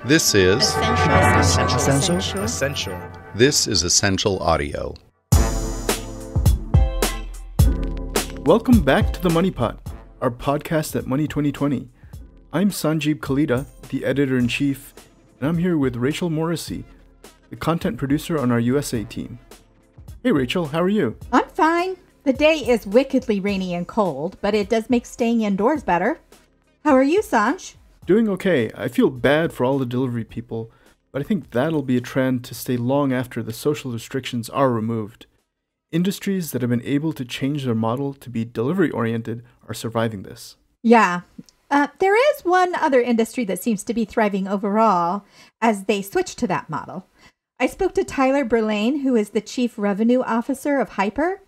This is Ascential. This is Ascential Audio. Welcome back to the MoneyPot, our podcast at Money 2020. I'm Sanjib, Kalita, the editor-in-chief, and I'm here with Rachel Morrissey, the content producer on our USA team. Hey Rachel, how are you? I'm fine. The day is wickedly rainy and cold, but it does make staying indoors better. How are you, Sanj? Doing okay. I feel bad for all the delivery people, but I think that'll be a trend to stay long after the social restrictions are removed. Industries that have been able to change their model to be delivery-oriented are surviving this. Yeah. There is one other industry that seems to be thriving overall as they switch to that model. I spoke to Tyler Beuerlein, who is the Chief Revenue Officer of Hypur.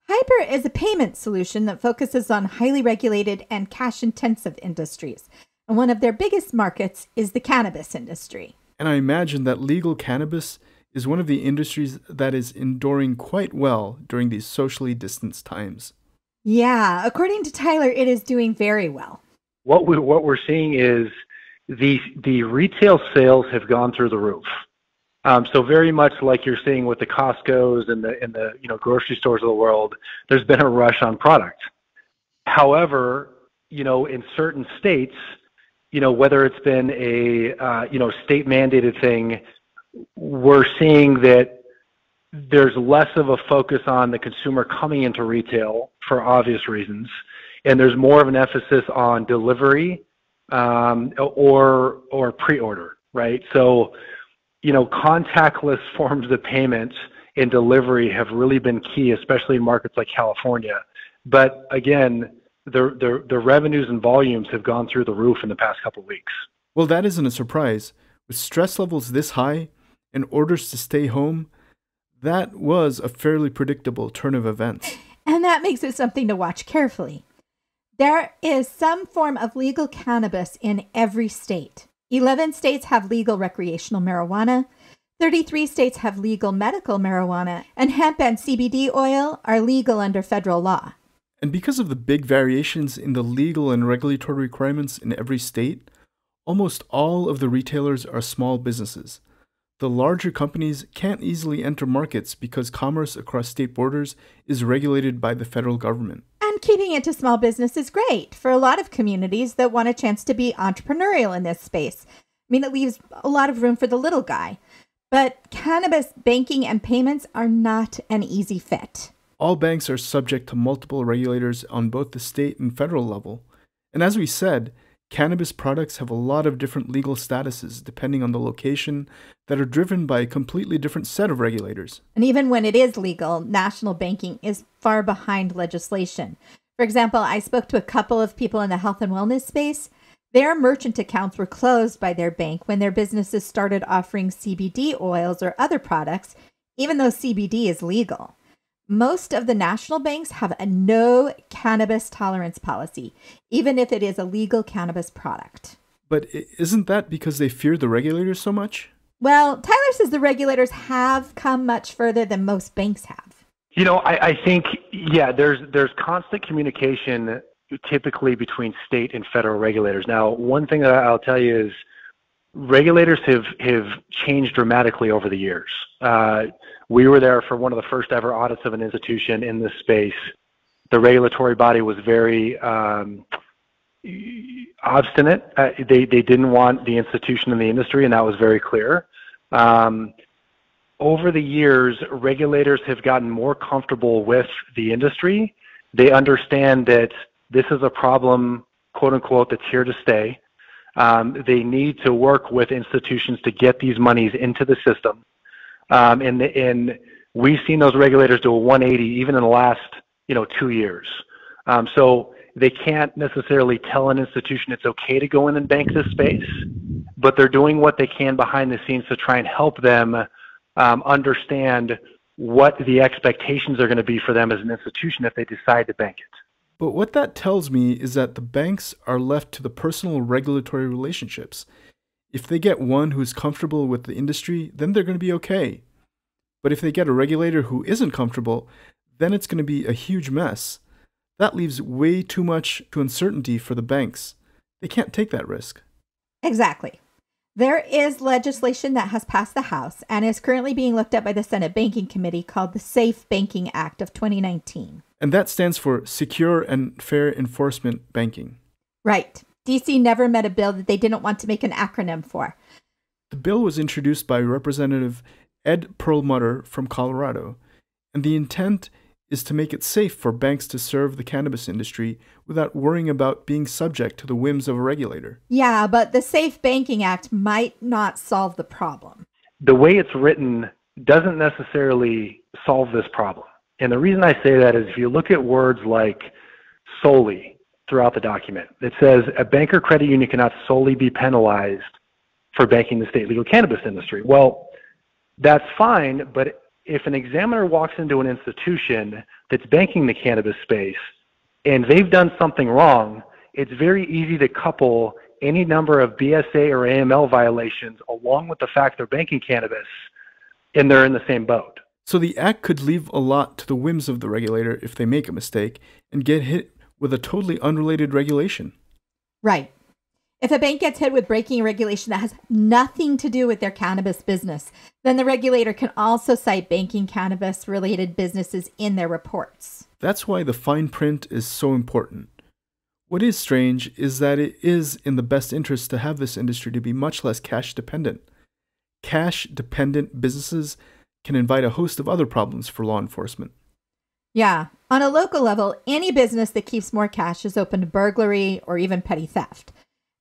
Hypur is a payment solution that focuses on highly regulated and cash-intensive industries. And one of their biggest markets is the cannabis industry. And I imagine that legal cannabis is one of the industries that is enduring quite well during these socially distanced times. Yeah, according to Tyler, it is doing very well. What we're seeing is the retail sales have gone through the roof. So very much like you're seeing with the Costco's and the grocery stores of the world, there's been a rush on product. However, in certain states, whether it's been a state mandated thing, we're seeing that there's less of a focus on the consumer coming into retail for obvious reasons, and there's more of an emphasis on delivery or pre-order, right? So, contactless forms of payment and delivery have really been key, especially in markets like California. But again, the revenues and volumes have gone through the roof in the past couple of weeks. Well, that isn't a surprise. With stress levels this high and orders to stay home, that was a fairly predictable turn of events. And that makes it something to watch carefully. There is some form of legal cannabis in every state. 11 states have legal recreational marijuana. 33 states have legal medical marijuana. And hemp and CBD oil are legal under federal law. And because of the big variations in the legal and regulatory requirements in every state, almost all of the retailers are small businesses. The larger companies can't easily enter markets because commerce across state borders is regulated by the federal government. And keeping it to small business is great for a lot of communities that want a chance to be entrepreneurial in this space. I mean, it leaves a lot of room for the little guy. But cannabis, banking, and payments are not an easy fit. All banks are subject to multiple regulators on both the state and federal level. And as we said, cannabis products have a lot of different legal statuses depending on the location that are driven by a completely different set of regulators. And even when it is legal, national banking is far behind legislation. For example, I spoke to a couple of people in the health and wellness space. Their merchant accounts were closed by their bank when their businesses started offering CBD oils or other products, even though CBD is legal. Most of the national banks have a no cannabis tolerance policy, even if it is a legal cannabis product. But isn't that because they fear the regulators so much? Well, Tyler says the regulators have come much further than most banks have. I think, there's constant communication typically between state and federal regulators. Now, one thing that I'll tell you is regulators have changed dramatically over the years. We were there for one of the first ever audits of an institution in this space. The regulatory body was very obstinate. They didn't want the institution in the industry, and that was very clear. Over the years, regulators have gotten more comfortable with the industry. They understand that this is a problem, quote unquote, that's here to stay. They need to work with institutions to get these monies into the system. And we've seen those regulators do a 180 even in the last, 2 years. So they can't necessarily tell an institution it's okay to go in and bank this space, but they're doing what they can behind the scenes to try and help them understand what the expectations are going to be for them as an institution if they decide to bank it. But what that tells me is that the banks are left to the personal regulatory relationships. If they get one who's comfortable with the industry, then they're going to be okay. But if they get a regulator who isn't comfortable, then it's going to be a huge mess. That leaves way too much to uncertainty for the banks. They can't take that risk. Exactly. There is legislation that has passed the House and is currently being looked at by the Senate Banking Committee called the Safe Banking Act of 2019. And that stands for Secure and Fair Enforcement Banking. Right. DC never met a bill that they didn't want to make an acronym for. The bill was introduced by Representative Ed Perlmutter from Colorado, and the intent is to make it safe for banks to serve the cannabis industry without worrying about being subject to the whims of a regulator. Yeah, but the Safe Banking Act might not solve the problem. The way it's written doesn't necessarily solve this problem. And the reason I say that is if you look at words like solely throughout the document, it says a bank or credit union cannot solely be penalized for banking the state legal cannabis industry. Well, that's fine, but if an examiner walks into an institution that's banking the cannabis space and they've done something wrong, it's very easy to couple any number of BSA or AML violations along with the fact they're banking cannabis and they're in the same boat. So the act could leave a lot to the whims of the regulator if they make a mistake and get hit with a totally unrelated regulation. Right. If a bank gets hit with breaking a regulation that has nothing to do with their cannabis business, then the regulator can also cite banking cannabis-related businesses in their reports. That's why the fine print is so important. What is strange is that it is in the best interest to have this industry to be much less cash-dependent. Cash-dependent businesses can invite a host of other problems for law enforcement. Yeah. On a local level, any business that keeps more cash is open to burglary or even petty theft.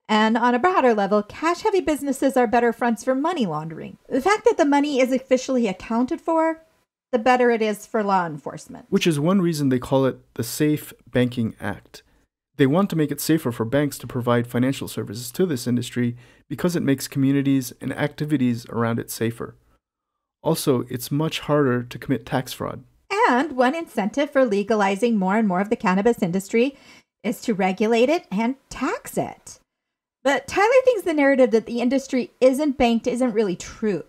And on a broader level, cash-heavy businesses are better fronts for money laundering. The fact that the money is officially accounted for, the better it is for law enforcement. Which is one reason they call it the Safe Banking Act. They want to make it safer for banks to provide financial services to this industry because it makes communities and activities around it safer. Also, it's much harder to commit tax fraud. And one incentive for legalizing more and more of the cannabis industry is to regulate it and tax it. But Tyler thinks the narrative that the industry isn't banked isn't really true.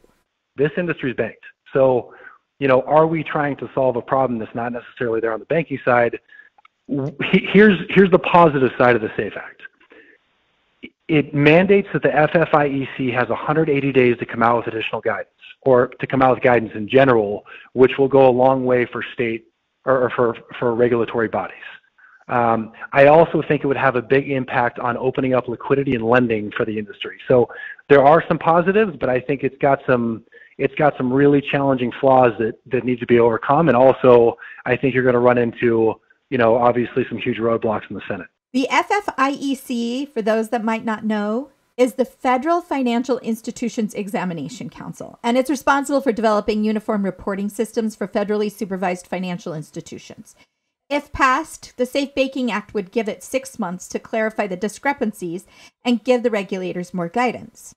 This industry is banked. So, are we trying to solve a problem that's not necessarily there on the banking side? Here's the positive side of the SAFE Act. It mandates that the FFIEC has 180 days to come out with additional guidance, or to come out with guidance in general, which will go a long way for state or for regulatory bodies. I also think it would have a big impact on opening up liquidity and lending for the industry. So there are some positives, but I think it's got some really challenging flaws that need to be overcome. And also, I think you're going to run into, obviously some huge roadblocks in the Senate. The FFIEC, for those that might not know, is the Federal Financial Institutions Examination Council, and it's responsible for developing uniform reporting systems for federally supervised financial institutions. If passed, the Safe Banking Act would give it 6 months to clarify the discrepancies and give the regulators more guidance.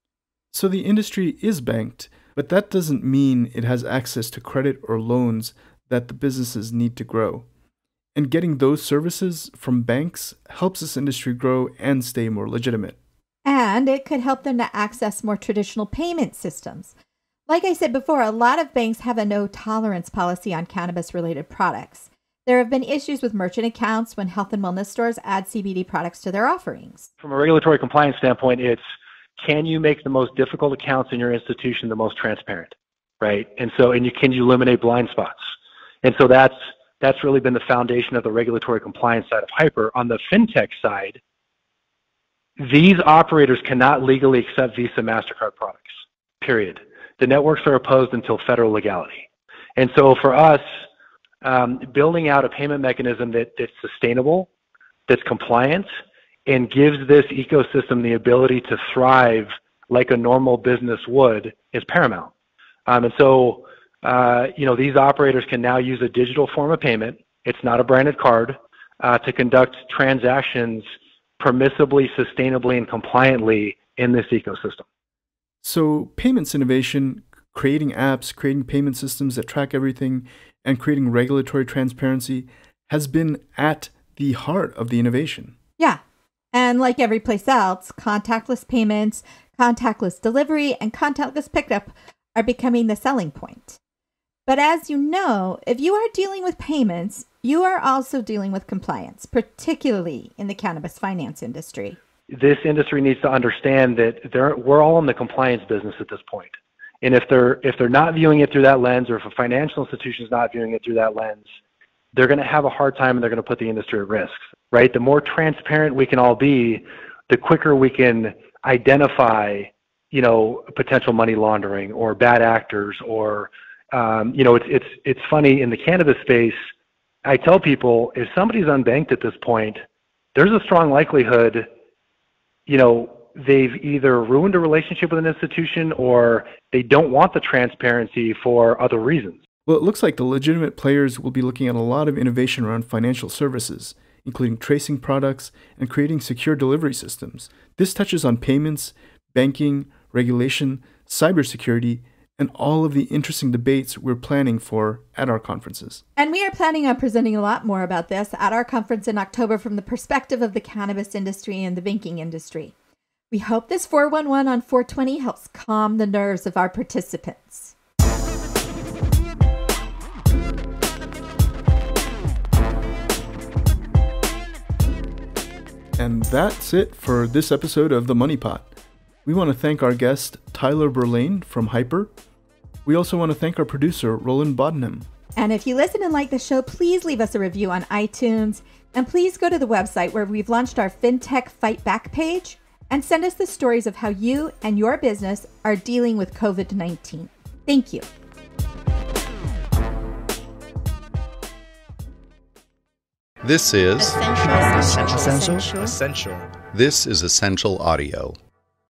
So the industry is banked, but that doesn't mean it has access to credit or loans that the businesses need to grow. And getting those services from banks helps this industry grow and stay more legitimate. And it could help them to access more traditional payment systems. Like I said before, a lot of banks have a no-tolerance policy on cannabis-related products. There have been issues with merchant accounts when health and wellness stores add CBD products to their offerings. From a regulatory compliance standpoint, it's can you make the most difficult accounts in your institution the most transparent, right? And can you eliminate blind spots? And so that's really been the foundation of the regulatory compliance side of Hypur. On the fintech side, these operators cannot legally accept Visa, MasterCard products, period. The networks are opposed until federal legality. And so for us, building out a payment mechanism that's sustainable, that's compliant, and gives this ecosystem the ability to thrive like a normal business would is paramount. These operators can now use a digital form of payment. It's not a branded card to conduct transactions permissibly, sustainably, and compliantly in this ecosystem. So payments innovation, creating apps, creating payment systems that track everything, and creating regulatory transparency has been at the heart of the innovation. Yeah. And like every place else, contactless payments, contactless delivery, and contactless pickup are becoming the selling point. But as you know, if you are dealing with payments, you are also dealing with compliance, particularly in the cannabis finance industry. this industry needs to understand that we're all in the compliance business at this point. And if they're not viewing it through that lens, or if a financial institution is not viewing it through that lens, they're going to have a hard time and they're going to put the industry at risk, right? The more transparent we can all be, the quicker we can identify, potential money laundering or bad actors, or, it's funny in the cannabis space. I tell people, if somebody's unbanked at this point, there's a strong likelihood, they've either ruined a relationship with an institution or they don't want the transparency for other reasons. Well, it looks like the legitimate players will be looking at a lot of innovation around financial services, including tracing products and creating secure delivery systems. This touches on payments, banking, regulation, cybersecurity, and all of the interesting debates we're planning for at our conferences. And we are planning on presenting a lot more about this at our conference in October from the perspective of the cannabis industry and the banking industry. We hope this 411 on 420 helps calm the nerves of our participants. And that's it for this episode of the MoneyPot. We want to thank our guest, Tyler Beuerlein from Hypur. We also want to thank our producer, Roland Bodenham. And if you listen and like the show, please leave us a review on iTunes. And please go to the website where we've launched our FinTech Fight Back page and send us the stories of how you and your business are dealing with COVID-19. Thank you. This is Ascential. This is Ascential Audio.